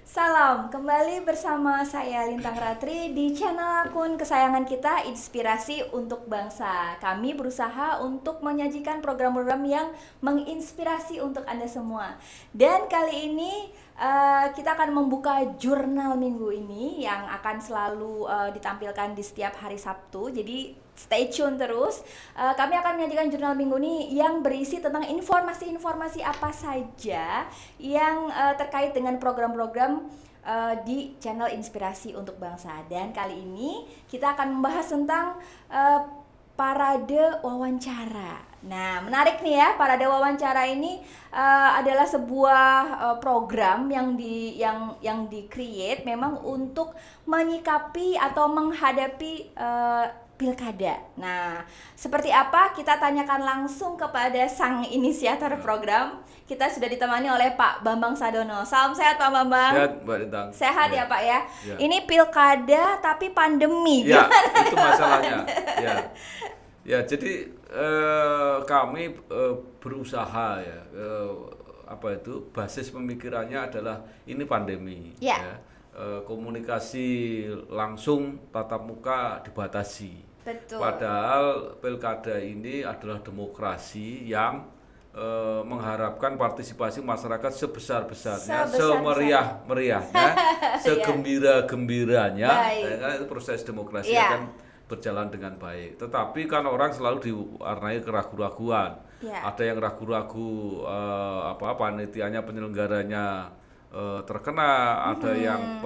Salam, kembali bersama saya Lintang Ratri di channel akun kesayangan kita, Inspirasi untuk Bangsa. Kami berusaha untuk menyajikan program-program yang menginspirasi untuk Anda semua. Dan kali ini kita akan membuka jurnal minggu ini yang akan selalu ditampilkan di setiap hari Sabtu. Jadi stay tune terus. Kami akan menyajikan jurnal minggu ini yang berisi tentang informasi-informasi apa saja yang terkait dengan program-program di channel Inspirasi untuk Bangsa. Dan kali ini kita akan membahas tentang parade wawancara. Nah, menarik nih ya, parade wawancara ini adalah sebuah program yang di-create memang untuk menyikapi atau menghadapi pilkada. Nah, seperti apa? Kita tanyakan langsung kepada sang inisiator program. Kita sudah ditemani oleh Pak Bambang Sadono. Salam sehat Pak Bambang. Sehat Mbak Lintang. Sehat ya Pak ya. Ya. Ini pilkada tapi pandemi. Ya, itu masalahnya. Ya, jadi kami berusaha ya, basis pemikirannya adalah ini pandemi. Ya. Komunikasi langsung tatap muka dibatasi. Betul. Padahal pilkada ini adalah demokrasi yang mengharapkan partisipasi masyarakat sebesar-besarnya, semeriah-meriahnya, segembira-gembiranya. Karena itu proses demokrasi akan berjalan dengan baik. Tetapi kan orang selalu diwarnai keraguan-raguan. Ada yang ragu-ragu panitianya, penyelenggaranya terkena, ada yang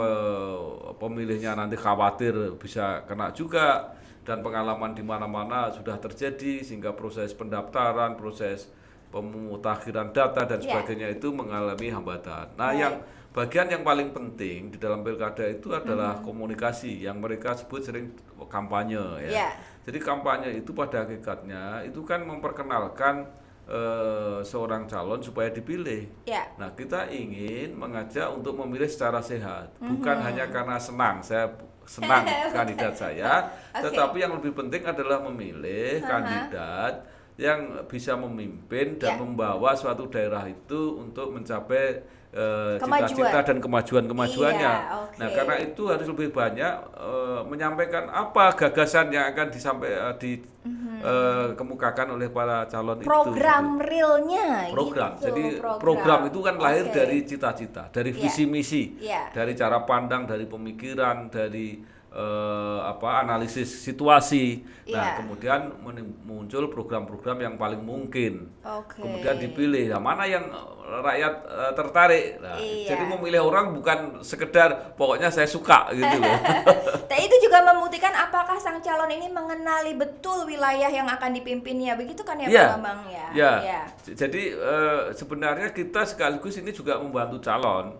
pemilihnya nanti khawatir bisa kena juga, dan pengalaman di mana-mana sudah terjadi sehingga proses pendaftaran, proses pemutakhiran data dan sebagainya itu mengalami hambatan. Nah, yang bagian yang paling penting di dalam pilkada itu adalah komunikasi yang mereka sebut sering kampanye ya. Jadi kampanye itu pada hakikatnya itu kan memperkenalkan seorang calon supaya dipilih. Nah, kita ingin mengajak untuk memilih secara sehat, bukan hanya karena saya senang kandidat saya, tetapi yang lebih penting adalah memilih kandidat yang bisa memimpin dan membawa suatu daerah itu untuk mencapai cita-cita dan kemajuan-kemajuannya. Nah, karena itu harus lebih banyak menyampaikan apa gagasan yang akan dikemukakan oleh para calon program itu. realnya. Program. Gitu. Jadi program itu kan lahir dari cita-cita, dari visi misi, dari cara pandang, dari pemikiran, dari analisis situasi. Nah, kemudian muncul program-program yang paling mungkin. Kemudian dipilih. Nah, mana yang rakyat tertarik. Nah, jadi memilih orang bukan sekedar pokoknya saya suka gitu loh. Nah, itu juga membuktikan apakah sang calon ini mengenali betul wilayah yang akan dipimpinnya. Begitu kan ya Pak Bambang ya? Ya. Jadi sebenarnya kita sekaligus ini juga membantu calon.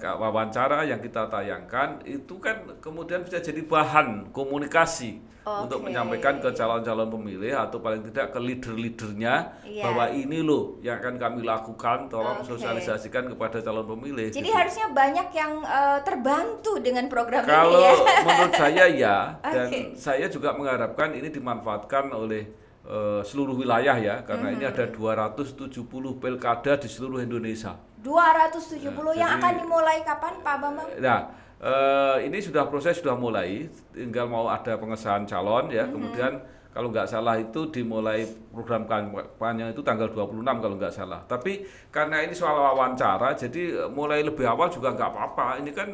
Wawancara yang kita tayangkan itu kan kemudian bisa jadi bahan komunikasi untuk menyampaikan ke calon-calon pemilih atau paling tidak ke leader-leadernya bahwa ini loh yang akan kami lakukan, tolong sosialisasikan kepada calon pemilih. Jadi gitu. harusnya banyak yang terbantu dengan program Kalau ini ya. Menurut saya ya, dan saya juga mengharapkan ini dimanfaatkan oleh seluruh wilayah ya, karena ini ada 270 pilkada di seluruh Indonesia. 270 yang akan dimulai kapan Pak Bambang? Nah, ini proses sudah mulai, tinggal mau ada pengesahan calon ya. Kemudian kalau nggak salah itu dimulai program kampanye itu tanggal 26 kalau nggak salah. Tapi karena ini soal wawancara, jadi mulai lebih awal juga nggak apa-apa. Ini kan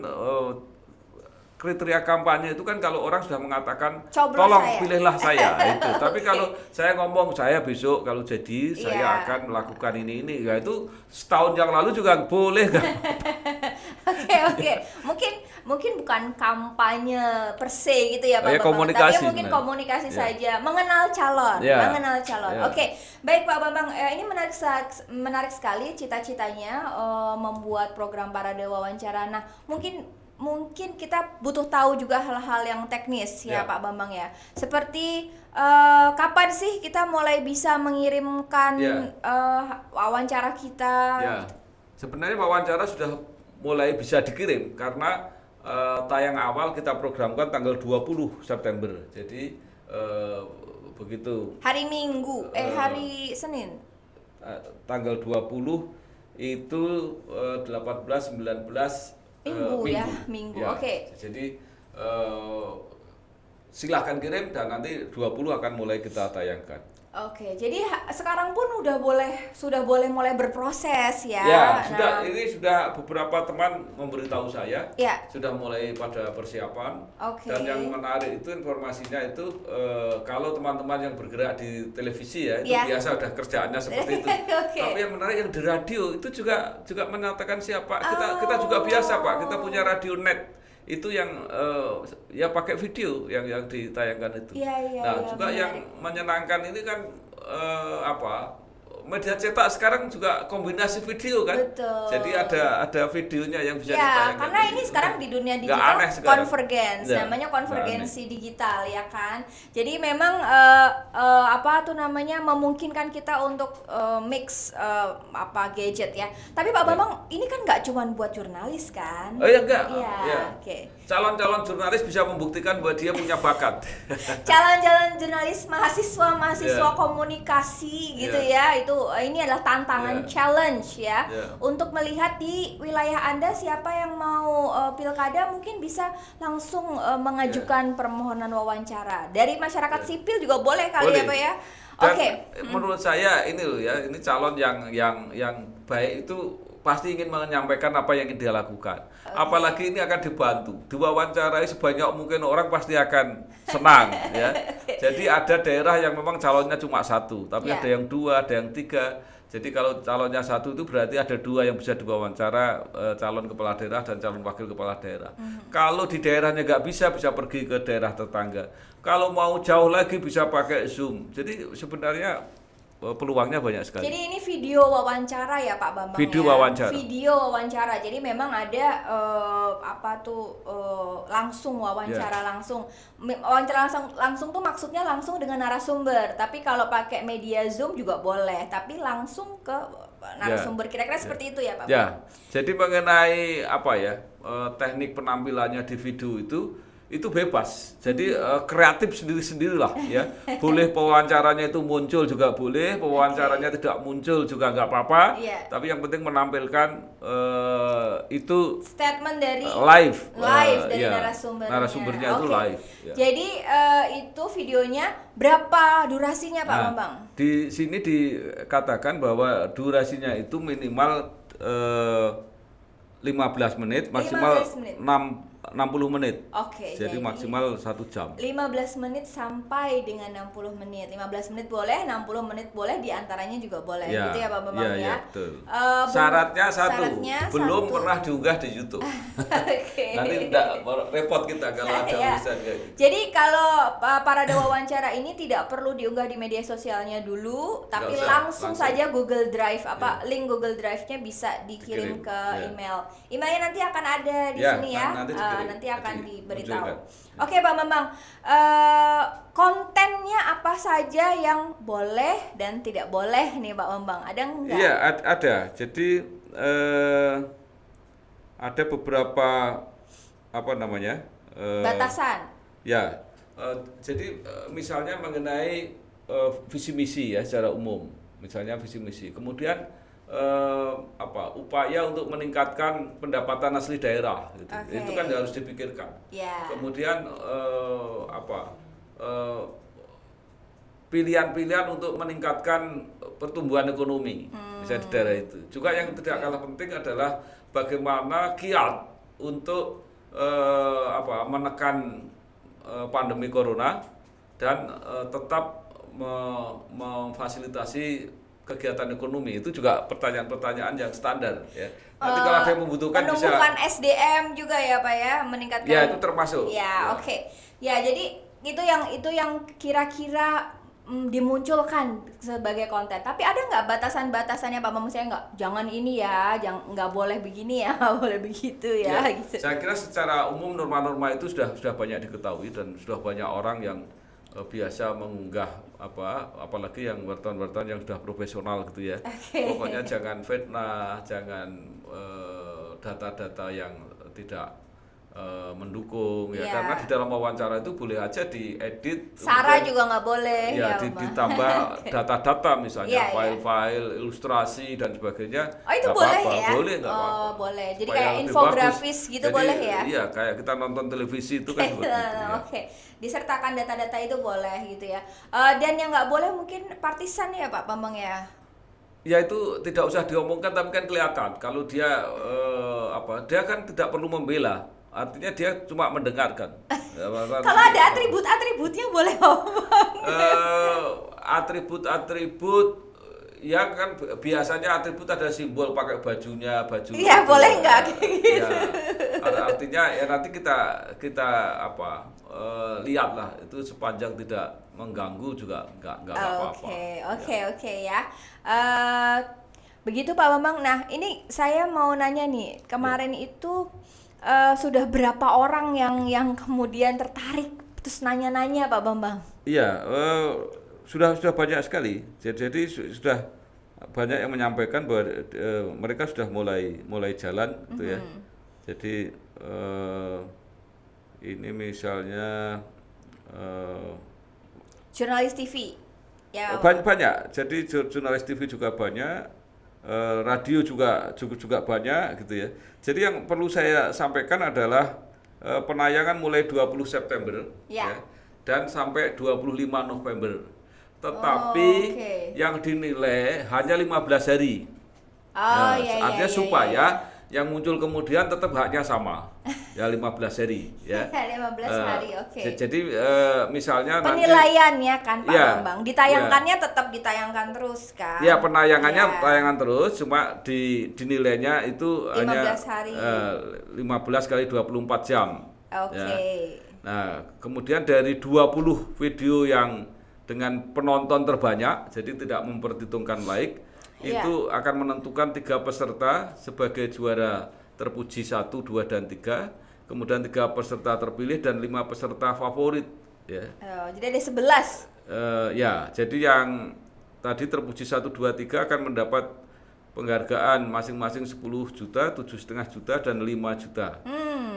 kriteria kampanye itu kan kalau orang sudah mengatakan tolong pilihlah saya itu. Tapi kalau saya ngomong saya besok kalau jadi saya akan melakukan ini ya, itu setahun yang lalu juga boleh kan. Oke. Mungkin bukan kampanye per se gitu ya Pak Bambang, tapi mungkin komunikasi saja, mengenal calon. Oke, baik Pak Bambang, ini menarik sekali cita-citanya membuat program parade wawancara. Nah, mungkin kita butuh tahu juga hal-hal yang teknis ya Pak Bambang ya. Seperti kapan sih kita mulai bisa mengirimkan wawancara kita? Sebenarnya wawancara sudah mulai bisa dikirim karena tayang awal kita programkan tanggal 20 September. Jadi begitu. Hari Minggu, hari Senin. Tanggal 20 itu 18 19 Minggu ya, minggu. Ya. Oke. Jadi silahkan kirim dan nanti 20 akan mulai kita tayangkan. Oke, jadi sekarang pun sudah boleh mulai berproses ya. Ya, ini sudah beberapa teman memberitahu saya, ya. Sudah mulai pada persiapan. Oke. Dan yang menarik itu informasinya itu kalau teman-teman yang bergerak di televisi ya, itu biasa udah kerjaannya seperti itu. Okay. Tapi yang menarik yang di radio itu juga menyatakan siapa. Kita juga biasa Pak, kita punya radio net. Itu yang ya pakai video yang ditayangkan itu. Nah, juga menarik. Yang menyenangkan ini kan media cetak sekarang juga kombinasi video kan. Betul. Jadi ada videonya yang bisa ditayangkan. Karena ini sekarang di dunia digital convergence, namanya konvergensi digital ya kan. Jadi memang memungkinkan kita untuk mix gadget ya. Tapi Pak Bambang ini kan nggak cuma buat jurnalis kan? Oh ya enggak. Ya. Oke. Calon-calon jurnalis bisa membuktikan bahwa dia punya bakat. Calon-calon jurnalis mahasiswa komunikasi gitu ya. Ini adalah tantangan challenge ya. Untuk melihat di wilayah Anda siapa yang mau pilkada mungkin bisa langsung mengajukan permohonan wawancara. Dari masyarakat sipil juga boleh kali ya Pak ya. Oke. Menurut saya ini loh ya, ini calon yang baik itu pasti ingin menyampaikan apa yang ingin dia lakukan. Apalagi ini akan dibantu, diwawancarai sebanyak mungkin orang pasti akan senang ya. Jadi ada daerah yang memang calonnya cuma satu, tapi ada yang dua, ada yang tiga. Jadi kalau calonnya satu itu berarti ada dua yang bisa diwawancara, calon kepala daerah dan calon wakil kepala daerah. Kalau di daerahnya nggak bisa pergi ke daerah tetangga. Kalau mau jauh lagi bisa pakai Zoom. Jadi sebenarnya peluangnya banyak sekali. Jadi ini video wawancara ya Pak Bambang. Video wawancara. Video wawancara. Jadi memang ada langsung wawancara langsung. Wawancara langsung tuh maksudnya langsung dengan narasumber. Tapi kalau pakai media Zoom juga boleh. Tapi langsung ke narasumber. Kira-kira seperti itu ya Pak Bambang. Ya. Jadi mengenai teknik penampilannya di video itu bebas, jadi kreatif sendiri-sendirilah ya. Boleh pewawancaranya itu muncul juga boleh, pewawancaranya tidak muncul juga nggak apa-apa. Tapi yang penting menampilkan itu statement dari live dari narasumbernya itu live. Ya. Jadi itu videonya berapa durasinya Pak Bambang? Di sini dikatakan bahwa durasinya itu minimal 15 menit, maksimal 60 menit. Oke. Jadi maksimal 1 jam. 15 menit sampai dengan 60 menit. 15 menit boleh, 60 menit boleh, diantaranya juga boleh. Gitu ya Pak Bambang ya. Iya, betul. Syaratnya belum pernah diunggah di YouTube. Okay. Nanti tidak repot kita kalau ada urusan kayak gitu. Jadi kalau para wawancara ini tidak perlu diunggah di media sosialnya dulu, tapi langsung saja Google Drive link Google Drive-nya bisa dikirim ke email. Emailnya nanti akan ada di sini ya. Nanti akan diberitahu. Oke Pak Bambang, kontennya apa saja yang boleh dan tidak boleh nih Pak Bambang? Ada enggak? Iya ada. Jadi ada beberapa batasan. Ya. Jadi misalnya mengenai visi misi ya secara umum. Misalnya visi misi. Kemudian upaya untuk meningkatkan pendapatan asli daerah gitu. Itu kan harus dipikirkan. Kemudian pilihan-pilihan untuk meningkatkan pertumbuhan ekonomi bisa di daerah itu. Juga yang tidak kalah penting adalah bagaimana kiat untuk menekan pandemi corona dan tetap memfasilitasi kegiatan ekonomi. Itu juga pertanyaan-pertanyaan yang standar ya. Nanti kalau ada yang membutuhkan penumpukan SDM juga ya Pak ya, meningkatkan. Ya, itu termasuk. Ya, oke. Ya, jadi itu yang kira-kira dimunculkan sebagai konten. Tapi ada nggak batasan-batasannya Pak Bambang? Saya jangan ini ya, nggak boleh begini ya, boleh begitu ya. Gitu. Saya kira secara umum norma-norma itu sudah banyak diketahui dan sudah banyak orang yang biasa mengunggah apalagi yang wartawan-wartawan yang sudah profesional gitu ya. Pokoknya jangan fitnah, jangan data-data yang tidak mendukung ya, karena di dalam wawancara itu boleh aja diedit, sara juga nggak boleh ya, ditambah data-data misalnya file-file ilustrasi dan sebagainya. Oh itu boleh apa-apa. ya? Boleh, nggak apa-apa. Boleh. Jadi Supaya kayak lebih infografis bagus. gitu Jadi, boleh ya? Iya, kayak kita nonton televisi itu kan seperti itu ya. Oke, disertakan data-data itu boleh gitu ya. Dan yang nggak boleh mungkin partisan ya Pak Bambang ya? Ya itu tidak usah diomongkan, tapi kan kelihatan kalau dia dia kan tidak perlu membela. Artinya dia cuma mendengarkan. Kalau ada atribut-atributnya boleh ngomong. Atribut-atribut ya kan biasanya atribut ada simbol pakai baju. Iya boleh nggak kayak gitu. Ya, artinya ya nanti kita lihatlah itu sepanjang tidak mengganggu juga nggak apa-apa. Oke ya. Begitu Pak Bambang. Nah ini saya mau nanya nih, kemarin itu sudah berapa orang yang kemudian tertarik terus nanya-nanya Pak Bambang? Iya, sudah banyak sekali. Jadi sudah banyak yang menyampaikan bahwa mereka sudah mulai jalan gitu ya. Jadi ini misalnya jurnalis TV ya. Banyak. Jadi jurnalis TV juga banyak. Radio juga banyak gitu ya. Jadi yang perlu saya sampaikan adalah penayangan mulai 20 September ya, dan sampai 25 November. Tetapi yang dinilai hanya 15 hari. Artinya supaya yang muncul kemudian tetap haknya sama. Ya 15 hari ya. 15 hari, Jadi misalnya penilaiannya kan Pak Bambang, ditayangkannya tetap ditayangkan terus kan? Ya penayangannya tayangan terus, cuma dinilainya itu 15 hanya hari. 15 kali 24 jam. Ya. Nah kemudian dari 20 video yang dengan penonton terbanyak, jadi tidak memperhitungkan like, itu akan menentukan 3 peserta sebagai juara terpuji 1, 2, dan 3, kemudian 3 peserta terpilih dan 5 peserta favorit ya. Jadi ada 11. Ya, jadi yang tadi terpuji 1, 2, 3 akan mendapat penghargaan masing-masing 10 juta, 7,5 juta, dan 5 juta.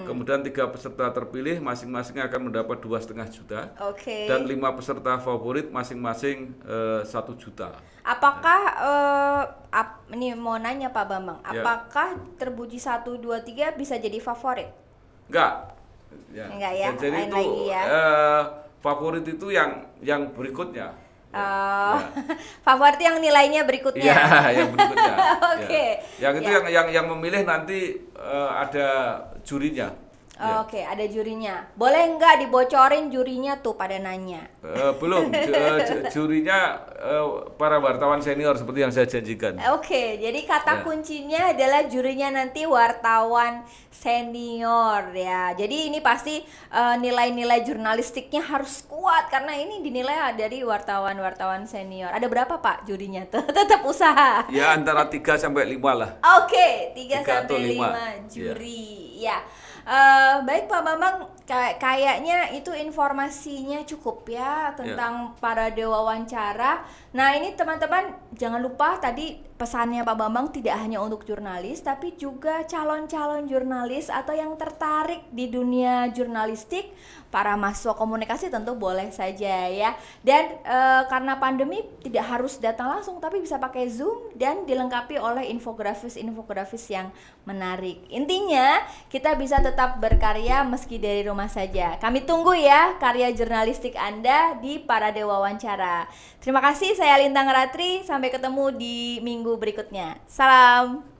Kemudian 3 peserta terpilih masing-masing akan mendapat 2,5 juta. Dan 5 peserta favorit masing-masing 1 juta. Apakah ini mau nanya Pak Bambang, apakah terpuji 1, 2, 3 bisa jadi favorit? Enggak ya. Jadi itu favorit itu yang berikutnya. Favorit yang nilainya berikutnya. Ya, yang berikutnya. Yang itu yang memilih nanti ada jurinya. Ada jurinya. Boleh nggak dibocorin jurinya tuh pada nanya? Belum. Jurinya para wartawan senior seperti yang saya janjikan. Jadi kata kuncinya adalah jurinya nanti wartawan senior ya. Jadi ini pasti nilai-nilai jurnalistiknya harus kuat karena ini dinilai dari wartawan-wartawan senior. Ada berapa Pak jurinya tuh? Tetap usaha. Ya antara 3 sampai 5 lah. 3 sampai 5 juri. Ya. Baik Pak Bambang, kayaknya itu informasinya cukup ya tentang parade wawancara. Nah ini teman-teman jangan lupa tadi pesannya Pak Bambang tidak hanya untuk jurnalis tapi juga calon-calon jurnalis atau yang tertarik di dunia jurnalistik. Para mahasiswa komunikasi tentu boleh saja ya. Dan karena pandemi tidak harus datang langsung tapi bisa pakai Zoom dan dilengkapi oleh infografis yang menarik. Intinya kita bisa tetap berkarya meski dari rumah saja. Kami tunggu ya karya jurnalistik Anda di Parade Wawancara. Terima kasih, saya Lintang Ratri. Sampai ketemu di minggu berikutnya. Salam.